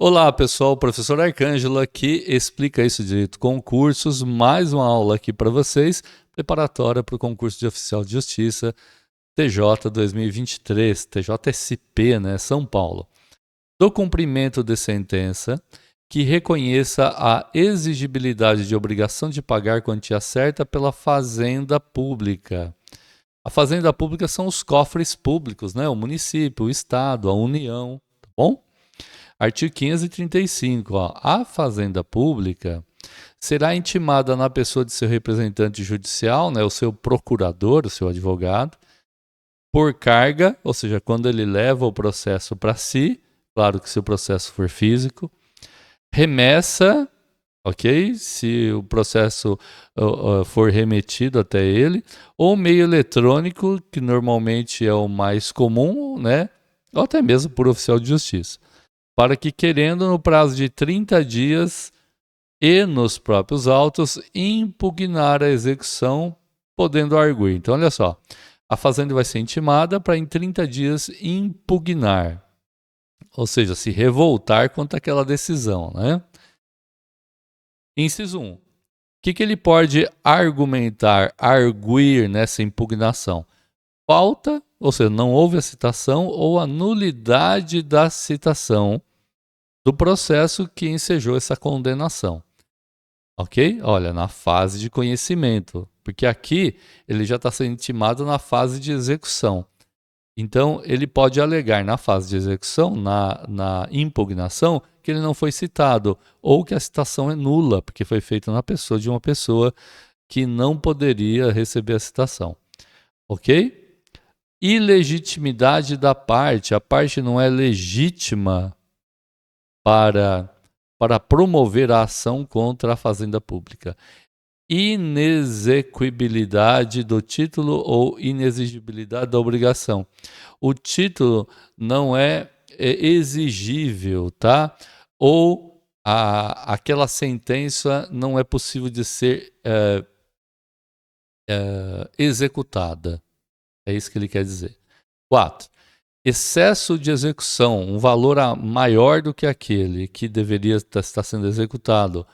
Olá pessoal, professor Arcângelo aqui, explica isso direito concursos, mais uma aula aqui para vocês, preparatória para o concurso de oficial de justiça TJ 2023, TJSP, né, São Paulo. Do cumprimento de sentença que reconheça a exigibilidade de obrigação de pagar quantia certa pela fazenda pública. A fazenda pública são os cofres públicos, né, o município, o estado, a União, tá bom? Artigo 535, ó, a fazenda pública será intimada na pessoa de seu representante judicial, né, o seu procurador, o seu advogado, por carga, ou seja, quando ele leva o processo para si, claro que se o processo for físico, remessa, ok? Se o processo for remetido até ele, ou meio eletrônico, que normalmente é o mais comum, né, ou até mesmo por oficial de justiça, para que, querendo no prazo de 30 dias e nos próprios autos, impugnar a execução, podendo arguir. Então, olha só, a fazenda vai ser intimada para em 30 dias impugnar, ou seja, se revoltar contra aquela decisão, né? Inciso 1. O que ele pode argumentar, arguir nessa impugnação? Falta, ou seja, não houve a citação ou a nulidade da citação do processo que ensejou essa condenação. Ok? Olha, na fase de conhecimento, porque aqui ele já está sendo intimado na fase de execução. Então, ele pode alegar na fase de execução, na impugnação, que ele não foi citado, ou que a citação é nula, porque foi feita na pessoa de uma pessoa que não poderia receber a citação. Ok? Ilegitimidade da parte. A parte não é legítima para promover a ação contra a fazenda pública. Inexequibilidade do título ou inexigibilidade da obrigação. O título não é exigível, tá? Ou aquela sentença não é possível de ser executada. É isso que ele quer dizer. 4. Excesso de execução, um valor maior do que aquele que deveria estar sendo executado,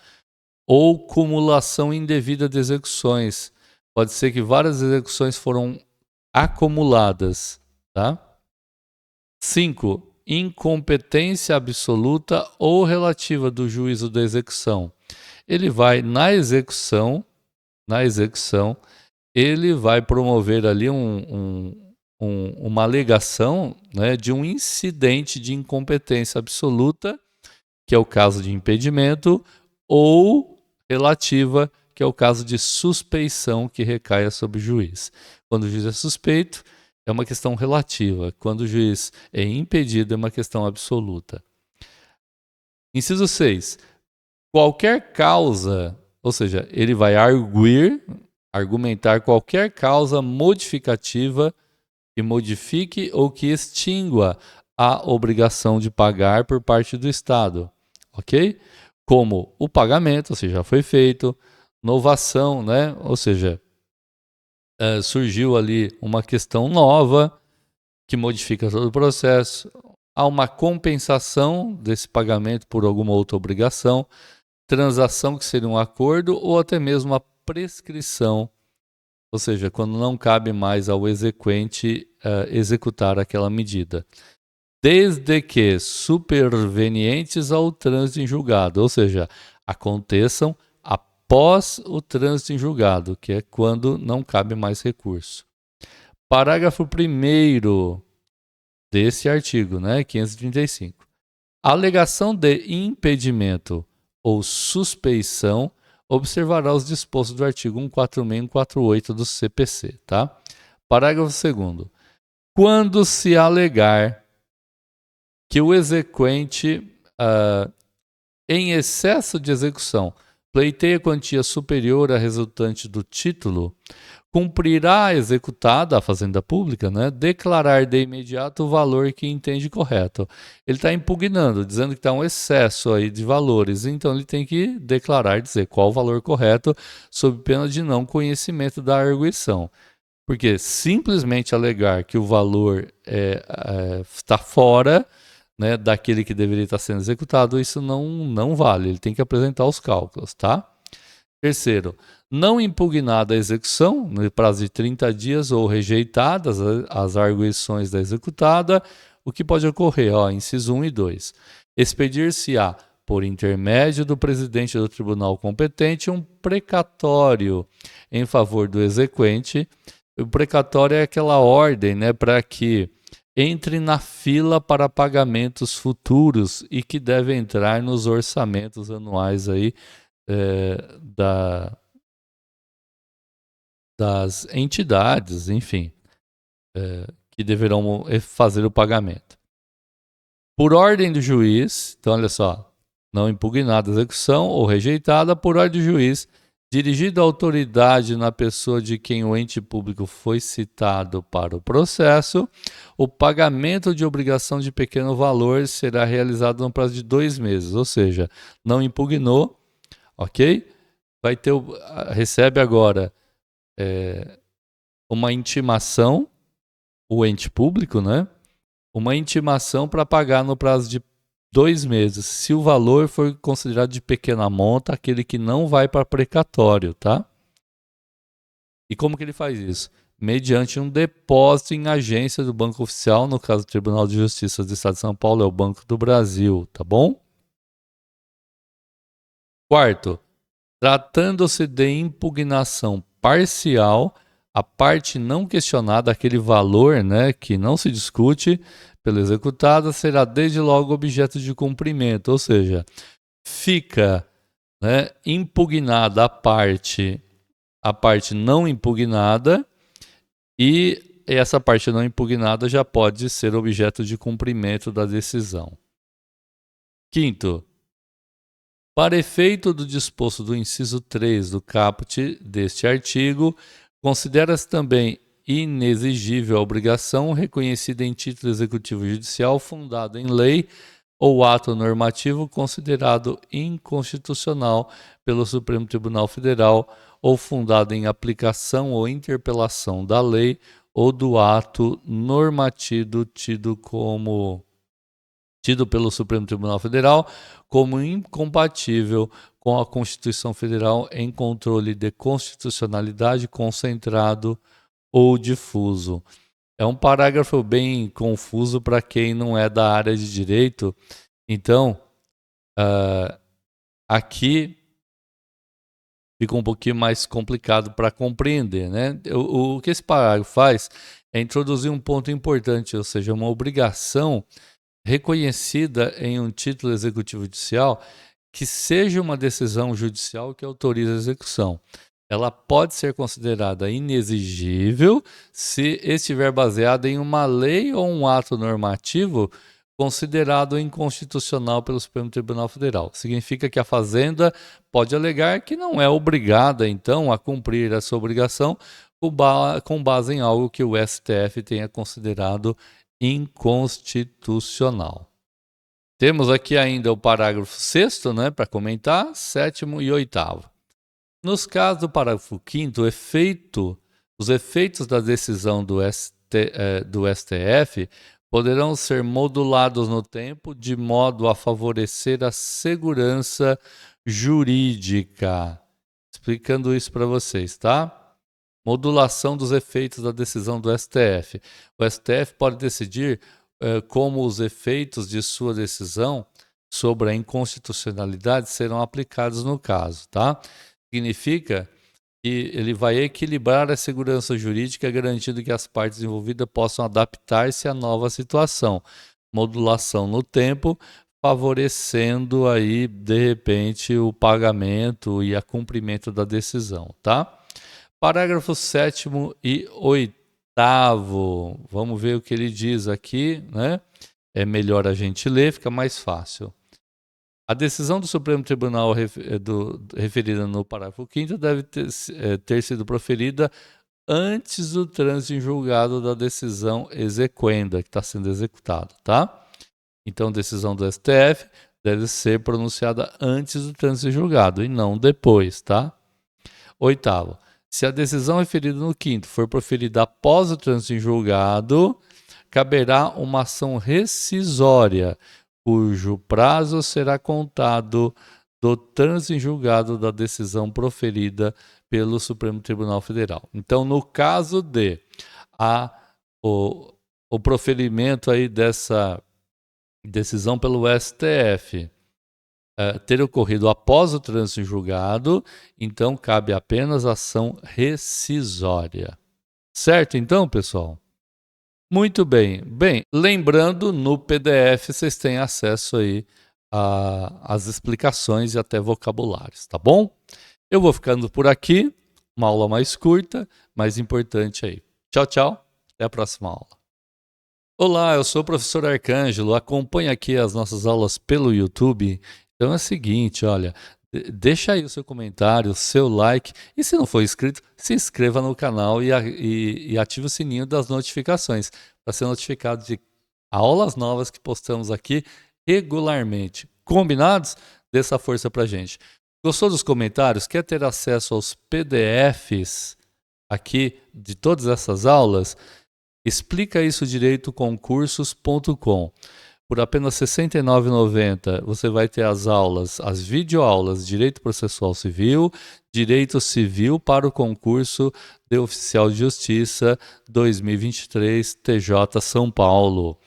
ou cumulação indevida de execuções. Pode ser que várias execuções foram acumuladas. Tá? 5. Incompetência absoluta ou relativa do juízo da execução. Ele vai na execução, ele vai promover ali uma alegação, né, de um incidente de incompetência absoluta, que é o caso de impedimento, ou relativa, que é o caso de suspeição que recaia sobre o juiz. Quando o juiz é suspeito, é uma questão relativa. Quando o juiz é impedido, é uma questão absoluta. Inciso 6. Qualquer causa, ou seja, ele vai argumentar qualquer causa modificativa que modifique ou que extingua a obrigação de pagar por parte do Estado, ok? Como o pagamento, ou seja, já foi feito, novação, né? Ou seja, surgiu ali uma questão nova que modifica todo o processo, há uma compensação desse pagamento por alguma outra obrigação, transação que seria um acordo ou até mesmo a prescrição, ou seja, quando não cabe mais ao exequente executar aquela medida. Desde que supervenientes ao trânsito em julgado, ou seja, aconteçam após o trânsito em julgado, que é quando não cabe mais recurso. Parágrafo 1º desse artigo, né, 535. A alegação de impedimento ou suspeição observará os dispostos do artigo 146 e 148 do CPC, tá? Parágrafo 2º. Quando se alegar que o exequente, em excesso de execução, pleiteia quantia superior à resultante do título, cumprirá executada a fazenda pública, né, declarar de imediato o valor que entende correto. Ele está impugnando, dizendo que está um excesso aí de valores, então ele tem que declarar, dizer qual o valor correto, sob pena de não conhecimento da arguição. Porque simplesmente alegar que o valor está fora né, daquele que deveria estar sendo executado, isso não vale. Ele tem que apresentar os cálculos, tá? Terceiro, não impugnada a execução no prazo de 30 dias ou rejeitadas as arguições da executada, o que pode ocorrer, ó, inciso 1 e 2. Expedir-se-á, por intermédio do presidente do tribunal competente, um precatório em favor do exequente. O precatório é aquela ordem, né, para que entre na fila para pagamentos futuros e que deve entrar nos orçamentos anuais aí, das entidades, enfim, que deverão fazer o pagamento. Por ordem do juiz, então olha só, não impugnada a execução ou rejeitada, por ordem do juiz, dirigido à autoridade na pessoa de quem o ente público foi citado para o processo, o pagamento de obrigação de pequeno valor será realizado no prazo de 2 meses, ou seja, não impugnou, ok? Vai ter recebe agora uma intimação, o ente público, né? Uma intimação para pagar no prazo de 2 meses. Se o valor for considerado de pequena monta, aquele que não vai para precatório, tá? E como que ele faz isso? Mediante um depósito em agência do Banco Oficial, no caso do Tribunal de Justiça do Estado de São Paulo, é o Banco do Brasil, tá bom? Quarto, tratando-se de impugnação parcial, a parte não questionada, aquele valor, né, que não se discute pela executada, será desde logo objeto de cumprimento, ou seja, fica, né, impugnada a parte não impugnada, e essa parte não impugnada já pode ser objeto de cumprimento da decisão. Quinto, para efeito do disposto do inciso 3 do caput deste artigo, considera-se também inexigível a obrigação reconhecida em título executivo judicial fundado em lei ou ato normativo considerado inconstitucional pelo Supremo Tribunal Federal ou fundado em aplicação ou interpelação da lei ou do ato normativo tido pelo Supremo Tribunal Federal como incompatível com a Constituição Federal em controle de constitucionalidade concentrado ou difuso. É um parágrafo bem confuso para quem não é da área de direito. Então, aqui fica um pouquinho mais complicado para compreender, né? O que esse parágrafo faz é introduzir um ponto importante, ou seja, uma obrigação reconhecida em um título executivo judicial que seja uma decisão judicial que autoriza a execução. Ela pode ser considerada inexigível se estiver baseada em uma lei ou um ato normativo considerado inconstitucional pelo Supremo Tribunal Federal. Significa que a Fazenda pode alegar que não é obrigada, então, a cumprir essa obrigação com base em algo que o STF tenha considerado inconstitucional. Temos aqui ainda o parágrafo 6º, né, para comentar, 7º e 8º. Nos casos do parágrafo 5º, os efeitos da decisão do STF poderão ser modulados no tempo de modo a favorecer a segurança jurídica. Explicando isso para vocês, tá? Modulação dos efeitos da decisão do STF. O STF pode decidir como os efeitos de sua decisão sobre a inconstitucionalidade serão aplicados no caso, tá? Significa que ele vai equilibrar a segurança jurídica, garantindo que as partes envolvidas possam adaptar-se à nova situação. Modulação no tempo, favorecendo aí, de repente, o pagamento e a cumprimento da decisão, tá? Parágrafo 7º e 8º. Vamos ver o que ele diz aqui, né? É melhor a gente ler, fica mais fácil. A decisão do Supremo Tribunal referida no parágrafo 5º deve ter sido proferida antes do trânsito em julgado da decisão exequenda, que está sendo executada, tá? Então, a decisão do STF deve ser pronunciada antes do trânsito em julgado e não depois, tá? 8º. Se a decisão referida no 5º for proferida após o trânsito em julgado, caberá uma ação rescisória, cujo prazo será contado do trânsito em julgado da decisão proferida pelo Supremo Tribunal Federal. Então, no caso de o proferimento aí dessa decisão pelo STF ter ocorrido após o trânsito em julgado, então cabe apenas ação rescisória. Certo, então, pessoal? Muito bem. Bem, lembrando, no PDF vocês têm acesso aí às explicações e até vocabulários, tá bom? Eu vou ficando por aqui, uma aula mais curta, mas importante aí. Tchau, tchau. Até a próxima aula. Olá, eu sou o professor Arcângelo. Acompanhe aqui as nossas aulas pelo YouTube. Então é o seguinte, olha, deixa aí o seu comentário, o seu like. E se não for inscrito, se inscreva no canal e ative o sininho das notificações para ser notificado de aulas novas que postamos aqui regularmente. Combinados? Dê essa força pra gente. Gostou dos comentários? Quer ter acesso aos PDFs aqui de todas essas aulas? Explica isso direito concursos.com. Por apenas R$ 69,90 você vai ter as aulas, as videoaulas Direito Processual Civil, Direito Civil para o concurso de Oficial de Justiça 2023 TJ São Paulo.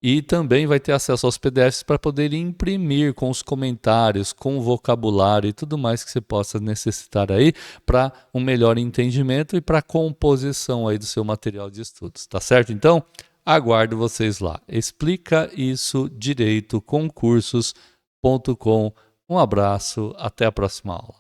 E também vai ter acesso aos PDFs para poder imprimir com os comentários, com o vocabulário e tudo mais que você possa necessitar aí para um melhor entendimento e para a composição aí do seu material de estudos, tá certo? Então, aguardo vocês lá. Explica isso direito concursos.com. Um abraço, até a próxima aula.